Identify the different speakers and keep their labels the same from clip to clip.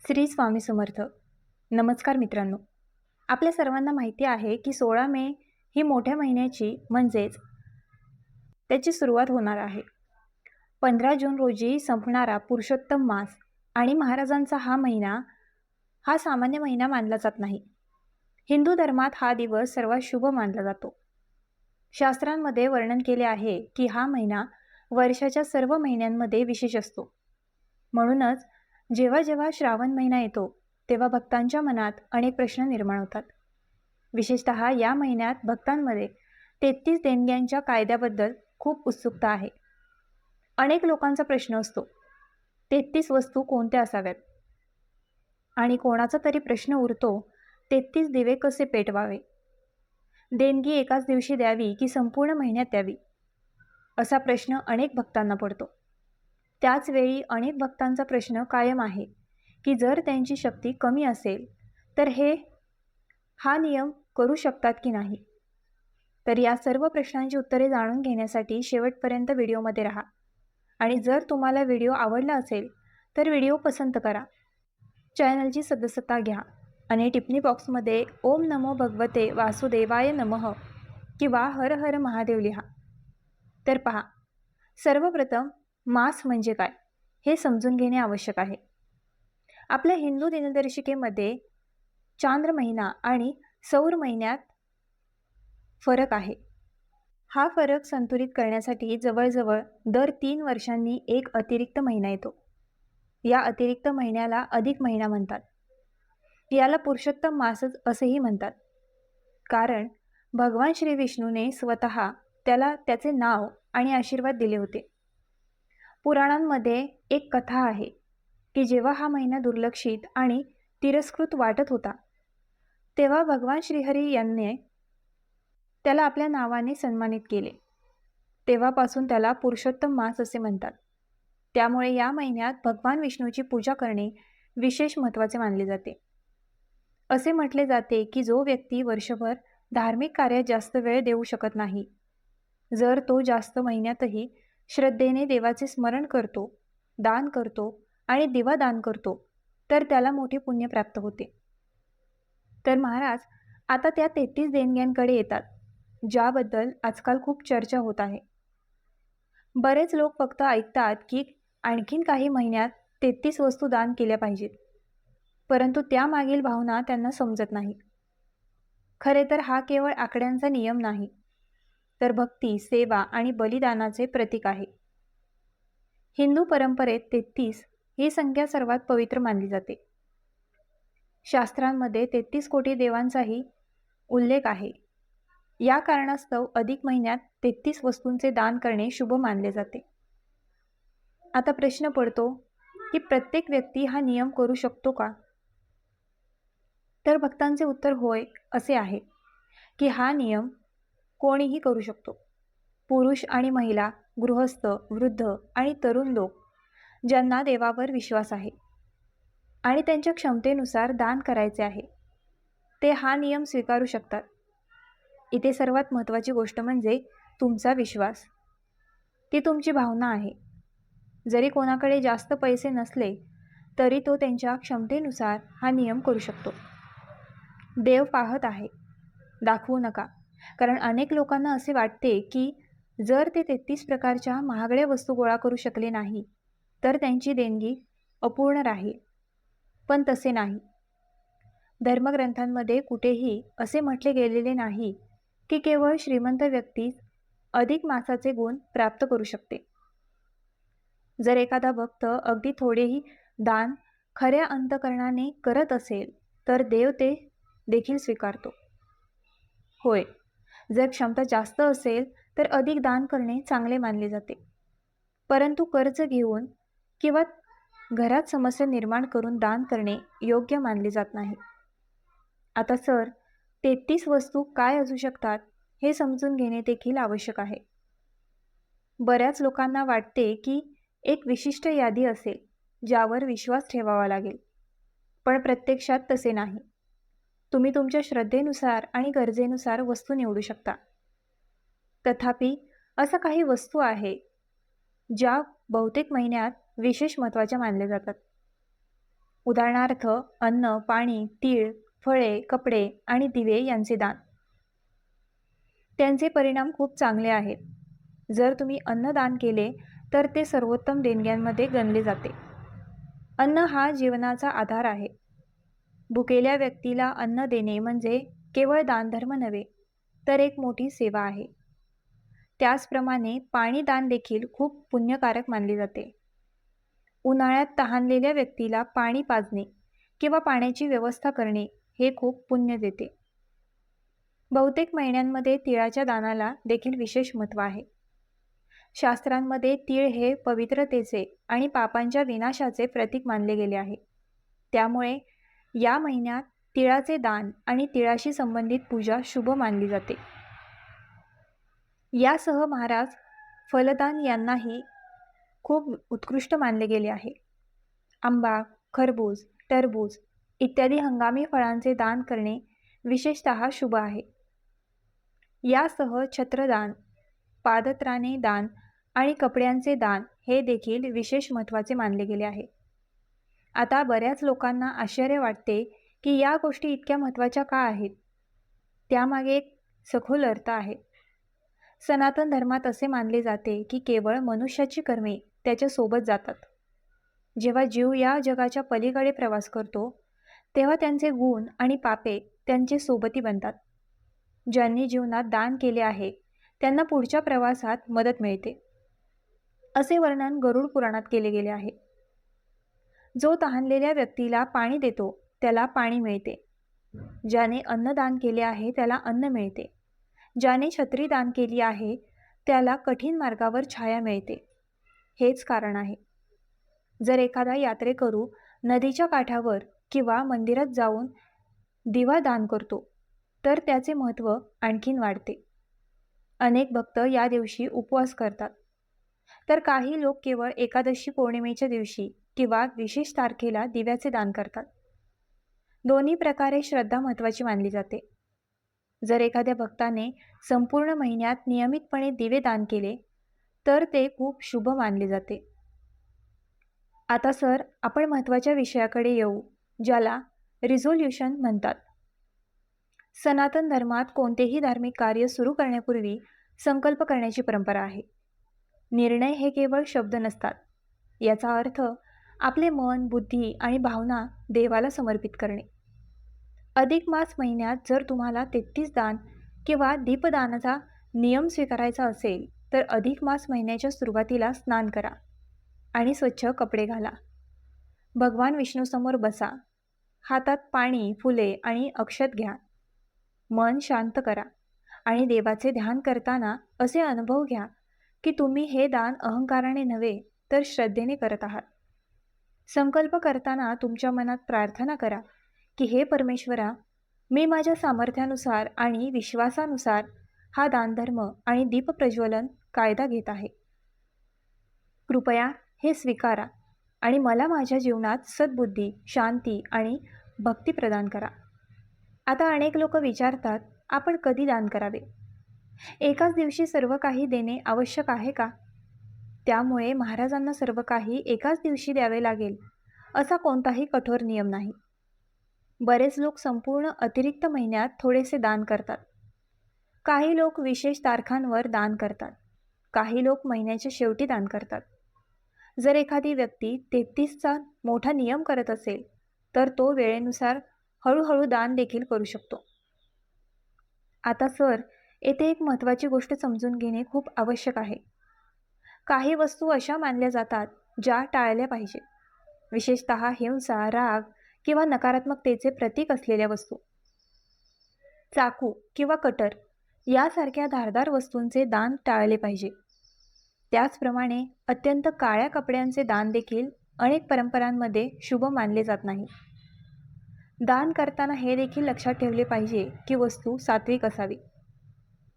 Speaker 1: श्री स्वामी समर्थ. नमस्कार मित्रांनो. आपल्या सर्वांना माहिती आहे की 16 मे ही मोठ्या महिन्याची म्हणजेच त्याची सुरुवात होणार आहे. 15 जून रोजी संपणारा पुरुषोत्तम मास आणि महाराजांचा हा महिना हा सामान्य महिना मानला जात नाही. हिंदू धर्मात हा दिवस सर्वात शुभ मानला जातो. शास्त्रांमध्ये वर्णन केले आहे की हा महिना वर्षाच्या सर्व महिन्यांमध्ये विशेष असतो. म्हणूनच जेव्हा जेव्हा श्रावण महिना येतो तेव्हा भक्तांच्या मनात अनेक प्रश्न निर्माण होतात. विशेषतः या महिन्यात भक्तांमध्ये 33 देणग्यांच्या कायद्याबद्दल खूप उत्सुकता आहे. अनेक लोकांचा प्रश्न असतो, 33 वस्तू कोणत्या असाव्यात? आणि कोणाचा तरी प्रश्न उरतो, 33 दिवे कसे पेटवावे? देणगी एकाच दिवशी द्यावी की संपूर्ण महिन्यात द्यावी? असा प्रश्न अनेक भक्तांना पडतो. त्याचवेळी अनेक भक्तांचा प्रश्न कायम आहे की जर त्यांची शक्ती कमी असेल तर हा नियम करू शकतात की नाही. तर या सर्व प्रश्नांची उत्तरे जाणून घेण्यासाठी शेवटपर्यंत व्हिडिओमध्ये राहा. आणि जर तुम्हाला व्हिडिओ आवडला असेल तर व्हिडिओ पसंत करा, चॅनलची सदस्यता घ्या आणि टिप्पणी बॉक्समध्ये ओम नमो भगवते वासुदेवाय नमः किंवा हर हर महादेव लिहा. तर पहा, सर्वप्रथम मास म्हणजे काय हे समजून घेणे आवश्यक आहे. आपल्या हिंदू दिनदर्शिकेमध्ये चांद्र महिना आणि सौर महिन्यात फरक आहे. हा फरक संतुलित करण्यासाठी जवळजवळ दर 3 वर्षांनी एक अतिरिक्त महिना येतो. या अतिरिक्त महिन्याला अधिक महिना म्हणतात. याला पुरुषोत्तम मासच असेही म्हणतात, कारण भगवान श्री विष्णूने स्वतः त्याला त्याचे नाव आणि आशीर्वाद दिले होते. पुराणांमध्ये एक कथा आहे की जेव्हा हा महिना दुर्लक्षित आणि तिरस्कृत वाटत होता तेव्हा भगवान श्रीहरी यांनी त्याला आपल्या नावाने सन्मानित केले. तेव्हापासून त्याला पुरुषोत्तम मास असे म्हणतात. त्यामुळे या महिन्यात भगवान विष्णूची पूजा करणे विशेष महत्त्वाचे मानले जाते. असे म्हटले जाते की जो व्यक्ती वर्षभर धार्मिक कार्यात जास्त वेळ देऊ शकत नाही, जर तो जास्त महिन्यातही श्रद्धेने देवाचे स्मरण करतो, दान करतो आणि दिवा दान करतो तर त्याला मोठे पुण्य प्राप्त होते. तर महाराज आता त्या 33 देणग्यांकडे येतात, ज्याबद्दल आजकाल खूप चर्चा होत आहे. बरेच लोक फक्त ऐकतात की आणखीन काही महिन्यात 33 वस्तू दान केल्या पाहिजेत, परंतु त्यामागील भावना त्यांना समजत नाही. खरे तर हा केवळ आकड्यांचा नियम नाही, तर भक्ती, सेवा आणि बलिदानाचे प्रतीक आहे. हिंदू परंपरेत 33 ही संख्या सर्वात पवित्र मानली जाते. शास्त्रांमध्ये 33 कोटी देवांचाही उल्लेख आहे. या कारणास्तव अधिक महिन्यात 33 वस्तूंचे दान करणे शुभ मानले जाते. आता प्रश्न पडतो की प्रत्येक व्यक्ती हा नियम करू शकतो का? तर भक्तांचे उत्तर होय असे आहे की हा नियम कोणीही करू शकतो. पुरुष आणि महिला, गृहस्थ, वृद्ध आणि तरुण लोक ज्यांना देवावर विश्वास आहे आणि त्यांच्या क्षमतेनुसार दान करायचे आहे, ते हा नियम स्वीकारू शकतात. इथे सर्वात महत्त्वाची गोष्ट म्हणजे तुमचा विश्वास. ती तुमची भावना आहे. जरी कोणाकडे जास्त पैसे नसले तरी तो त्यांच्या क्षमतेनुसार हा नियम करू शकतो. देव पाहत आहे, दाखवू नका. कारण अनेक लोकांना असे वाटते की जर ते 33 प्रकारच्या महागड्या वस्तू गोळा करू शकले नाही तर त्यांची देणगी अपूर्ण राहील. पण तसे नाही. धर्मग्रंथांमध्ये कुठेही असे म्हटले गेलेले नाही की केवळ श्रीमंत व्यक्तीच अधिक मासाचे गुण प्राप्त करू शकते. जर एखादा भक्त अगदी थोडेही दान खऱ्या अंतःकरणाने करत असेल तर देव ते देखील स्वीकारतो. होय, जर क्षमता जास्त असेल तर अधिक दान करणे चांगले मानले जाते, परंतु कर्ज घेऊन किंवा घरात समस्या निर्माण करून दान करणे योग्य मानले जात नाही. आता सर, 33 वस्तू काय असू शकतात हे समजून घेणे देखील आवश्यक आहे. बऱ्याच लोकांना वाटते की एक विशिष्ट यादी असेल ज्यावर विश्वास ठेवावा लागेल, पण प्रत्यक्षात तसे नाही. तुम्ही तुमच्या श्रद्धेनुसार आणि गरजेनुसार वस्तू निवडू शकता. तथापि अशा काही वस्तू आहे ज्या बहुतेक महिन्यात विशेष महत्त्वाच्या मानल्या जातात. उदाहरणार्थ अन्न, पाणी, तीळ, फळे, कपडे आणि दिवे यांचे दान. त्यांचे परिणाम खूप चांगले आहेत. जर तुम्ही अन्न दान केले तर ते सर्वोत्तम देणग्यांमध्ये गणले जाते. अन्न हा जीवनाचा आधार आहे. भुकेल्या व्यक्तीला अन्न देणे म्हणजे केवळ दानधर्म नव्हे, तर एक मोठी सेवा आहे. त्याचप्रमाणे पाणी दान देखील खूप पुण्यकारक मानले जाते. उन्हाळ्यात तहानलेल्या व्यक्तीला पाणी पाजणे किंवा पाण्याची व्यवस्था करणे हे खूप पुण्य देते. बहुतेक महिन्यांमध्ये तिळाच्या दानाला देखील विशेष महत्त्व आहे. शास्त्रांमध्ये तीळ हे पवित्रतेचे आणि पापांच्या विनाशाचे प्रतीक मानले गेले आहे. त्यामुळे या महिन्यात तिळाचे दान आणि तिळाशी संबंधित पूजा शुभ मानली जाते. यासह महाराज फलदान यांनाही खूप उत्कृष्ट मानले गेले आहे. आंबा, खरबूज, टरबूज इत्यादी हंगामी फळांचे दान करणे विशेषतः शुभ आहे. यासह छत्रदान, पादत्राणे दान आणि कपड्यांचे दान हे देखील विशेष महत्त्वाचे मानले गेले आहे. आता बऱ्याच लोकांना आश्चर्य वाटते की या गोष्टी इतक्या महत्त्वाच्या का आहेत. त्यामागे एक सखोल अर्थ आहे. सनातन धर्मात असे मानले जाते की केवळ मनुष्याची कर्मे त्याच्या सोबत जातात. जेव्हा जीव या जगाच्या पलीकडे प्रवास करतो तेव्हा त्यांचे गुण आणि पापे त्यांचे सोबती बनतात. ज्यांनी जीवनात दान केले आहे त्यांना पुढच्या प्रवासात मदत मिळते, असे वर्णन गरुड पुराणात केले गेले आहे. जो तहानलेल्या व्यक्तीला पाणी देतो त्याला पाणी मिळते. ज्याने अन्न दान केले आहे त्याला अन्न मिळते. ज्याने छत्री दान केली आहे त्याला कठीण मार्गावर छाया मिळते. हेच कारण आहे. जर एखादा यात्रेकरू नदीच्या काठावर किंवा मंदिरात जाऊन दिवा दान करतो तर त्याचे महत्त्व आणखीन वाढते. अनेक भक्त या दिवशी उपवास करतात, तर काही लोक केवळ एकादशी पौर्णिमेच्या दिवशी किंवा विशेष तारखेला दिव्याचे दान करतात. दोन्ही प्रकारे श्रद्धा महत्त्वाची मानली जाते. जर एखाद्या भक्ताने संपूर्ण महिन्यात नियमितपणे दिवे दान केले तर ते खूप शुभ मानले जाते. आता सर आपण महत्त्वाच्या विषयाकडे येऊ, ज्याला रिझोल्यूशन म्हणतात. सनातन धर्मात कोणतेही धार्मिक कार्य सुरू करण्यापूर्वी संकल्प करण्याची परंपरा आहे. निर्णय हे केवळ शब्द नसतात. याचा अर्थ आपले मन, बुद्धी आणि भावना देवाला समर्पित करणे. अधिक मास महिन्यात जर तुम्हाला 33 दान किंवा दीपदानाचा नियम स्वीकारायचा असेल तर अधिक मास महिन्याच्या सुरुवातीला स्नान करा आणि स्वच्छ कपडे घाला. भगवान विष्णूसमोर बसा. हातात पाणी, फुले आणि अक्षत घ्या. मन शांत करा आणि देवाचे ध्यान करताना असे अनुभव घ्या की तुम्ही हे दान अहंकाराने नव्हे तर श्रद्धेने करत आहात. संकल्प करताना तुमच्या मनात प्रार्थना करा की हे परमेश्वरा, मी माझ्या सामर्थ्यानुसार आणि विश्वासानुसार हा दानधर्म आणि दीपप्रज्वलन कायदा घेत आहे. कृपया हे स्वीकारा आणि मला माझ्या जीवनात सद्बुद्धी, शांती आणि भक्ती प्रदान करा. आता अनेक लोक विचारतात, आपण कधी दान करावे? एकाच दिवशी सर्व काही देणे आवश्यक आहे का? त्यामुळे महाराजांना सर्व काही एकाच दिवशी द्यावे लागेल असा कोणताही कठोर नियम नाही. बरेच लोक संपूर्ण अतिरिक्त महिन्यात थोडेसे दान करतात. काही लोक विशेष तारखांवर दान करतात. काही लोक महिन्याच्या शेवटी दान करतात. जर एखादी व्यक्ती 33चा मोठा नियम करत असेल तर तो वेळेनुसार हळूहळू दान देखील करू शकतो. आता सर, येथे एक महत्त्वाची गोष्ट समजून घेणे खूप आवश्यक आहे. काही वस्तू अशा मानल्या जातात ज्या टाळल्या पाहिजेत, विशेषतः हिंसा, राग किंवा नकारात्मकतेचे प्रतीक असलेल्या वस्तू. चाकू किंवा कटर यासारख्या धारदार वस्तूंचे दान टाळले पाहिजे. त्याचप्रमाणे अत्यंत काळ्या कपड्यांचे दान देखील अनेक परंपरांमध्ये शुभ मानले जात नाही. दान करताना हे देखील लक्षात ठेवले पाहिजे की वस्तू सात्विक असावी.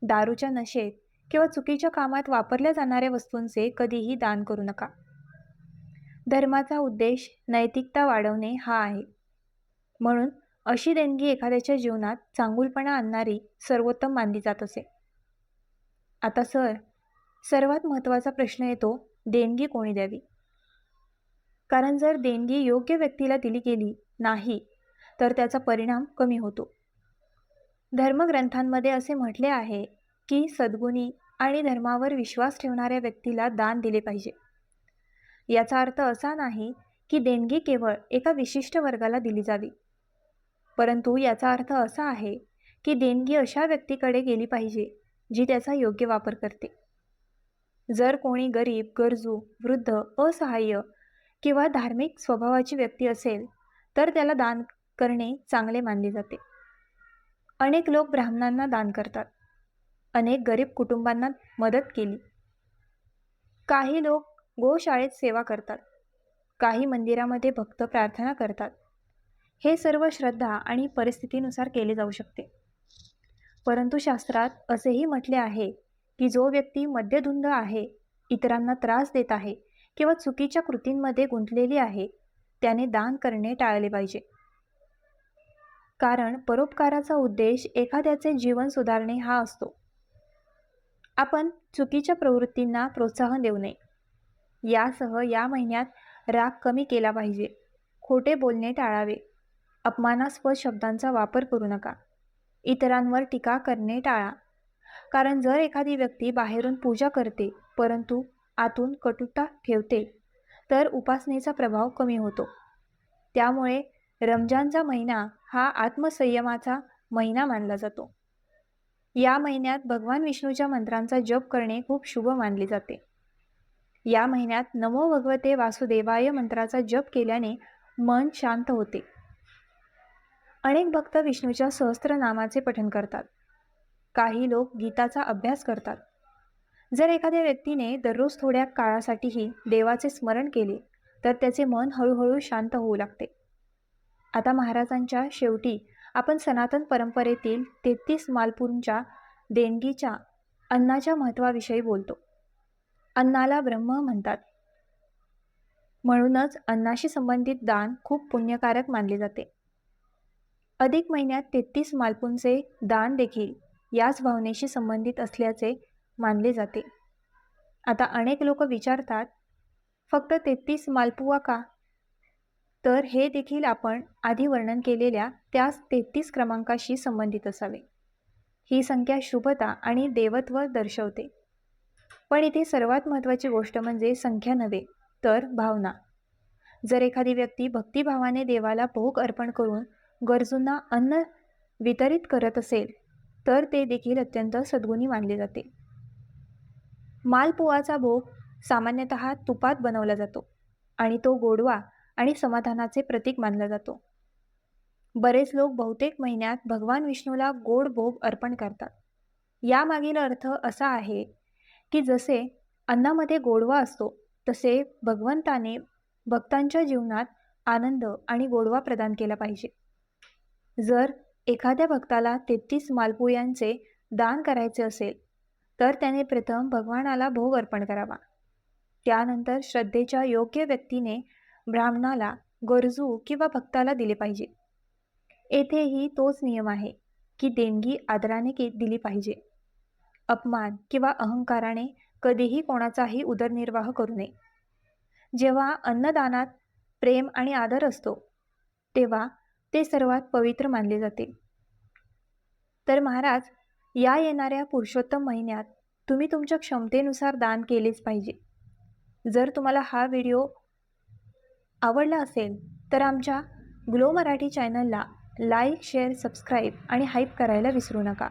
Speaker 1: दारूच्या नशेत किंवा चुकीच्या कामात वापरल्या जाणाऱ्या वस्तूंचे कधीही दान करू नका. धर्माचा उद्देश नैतिकता वाढवणे हा आहे. म्हणून अशी देणगी एखाद्याच्या जीवनात चांगुलपणा आणणारी सर्वोत्तम मानली जात असे. आता सर, सर्वात महत्त्वाचा प्रश्न येतो, देणगी कोणी द्यावी? कारण जर देणगी योग्य व्यक्तीला दिली गेली नाही तर त्याचा परिणाम कमी होतो. धर्मग्रंथांमध्ये असे म्हटले आहे की सद्गुणी आणि धर्मावर विश्वास ठेवणाऱ्या व्यक्तीला दान दिले पाहिजे. याचा अर्थ असा नाही की देणगी केवळ एका विशिष्ट वर्गाला दिली जावी, परंतु याचा अर्थ असा आहे की देणगी अशा व्यक्तीकडे गेली पाहिजे जी त्याचा योग्य वापर करते. जर कोणी गरीब, गरजू, वृद्ध, असहाय्य किंवा धार्मिक स्वभावाची व्यक्ती असेल तर त्याला दान करणे चांगले मानले जाते. अनेक लोक ब्राह्मणांना दान करतात, अनेक गरीब कुटुंबांना मदत केली, काही लोक गोशाळेत सेवा करतात, काही मंदिरामध्ये भक्त प्रार्थना करतात. हे सर्व श्रद्धा आणि परिस्थितीनुसार केले जाऊ शकते. परंतु शास्त्रात असेही म्हटले आहे की जो व्यक्ती मद्यधुंद आहे, इतरांना त्रास देत आहे किंवा चुकीच्या कृतींमध्ये गुंतलेली आहे त्याने दान करणे टाळले पाहिजे. कारण परोपकाराचा उद्देश एखाद्याचे जीवन सुधारणे हा असतो. आपण चुकीच्या प्रवृत्तींना प्रोत्साहन देऊ नये. यासह या महिन्यात राग कमी केला पाहिजे, खोटे बोलणे टाळावे, अपमानास्पद शब्दांचा वापर करू नका, इतरांवर टीका करणे टाळा. कारण जर एखादी व्यक्ती बाहेरून पूजा करते परंतु आतून कटुता ठेवते तर उपासनेचा प्रभाव कमी होतो. त्यामुळे रमजानचा महिना हा आत्मसंयमाचा महिना मानला जातो. या महिन्यात भगवान विष्णूच्या मंत्रांचा जप करणे खूप शुभ मानले जाते. या महिन्यात नमो भगवते वासुदेवाय मंत्राचा जप केल्याने मन शांत होते. अनेक भक्त विष्णूच्या सहस्त्रनामाचे पठण करतात. काही लोक गीताचा अभ्यास करतात. जर एखाद्या व्यक्तीने दररोज थोड्या काळासाठीही देवाचे स्मरण केले तर त्याचे मन हळूहळू शांत होऊ लागते. आता महाराजांच्या शेवटी आपण सनातन परंपरेतील 33 मालपूंच्या देणगीच्या अन्नाच्या महत्त्वाविषयी बोलतो. अन्नाला ब्रह्म म्हणतात, म्हणूनच अन्नाशी संबंधित दान खूप पुण्यकारक मानले जाते. अधिक महिन्यात 33 मालपूंचे दान देखील याच भावनेशी संबंधित असल्याचे मानले जाते. आता अनेक लोक विचारतात, फक्त 33 मालपुवा का? तर हे देखील आपण आधी वर्णन केलेल्या त्याच 33 क्रमांकाशी संबंधित असावे. ही संख्या शुभता आणि देवत्व दर्शवते. पण इथे सर्वात महत्त्वाची गोष्ट म्हणजे संख्या नव्हे तर भावना. जर एखादी व्यक्ती भक्तिभावाने देवाला भोग अर्पण करून गरजूंना अन्न वितरित करत असेल तर ते देखील अत्यंत सद्गुणी मानले जाते. मालपुआचा भोग सामान्यतः तुपात बनवला जातो आणि तो गोडवा आणि समाधानाचे प्रतीक मानला जातो. बरेच लोक बहुतेक महिन्यात भगवान विष्णूला गोड भोग अर्पण करतात. यामागील अर्थ असा आहे की जसे अन्नामध्ये गोडवा असतो तसे भगवंताने भक्तांच्या जीवनात आनंद आणि गोडवा प्रदान केला पाहिजे. जर एखाद्या भक्ताला 33 मालपुयांचे दान करायचे असेल तर त्याने प्रथम भगवानाला भोग अर्पण करावा. त्यानंतर श्रद्धेच्या योग्य व्यक्तीने ब्राह्मणाला, गरजू किंवा भक्ताला दिले पाहिजे. येथेही तोच नियम आहे की देणगी आदराने दिली पाहिजे. अपमान किंवा अहंकाराने कधीही कोणाचाही उदरनिर्वाह करू नये. जेव्हा अन्नदानात प्रेम आणि आदर असतो तेव्हा ते सर्वात पवित्र मानले जाते. तर महाराज, या येणाऱ्या पुरुषोत्तम महिन्यात तुम्ही तुमच्या क्षमतेनुसार दान केलेच पाहिजे. जर तुम्हाला हा व्हिडिओ आवडला असेल तर आमच्या ग्लो मराठी चॅनलला लाईक, शेअर, सबस्क्राईब आणि हाईप करायला विसरू नका.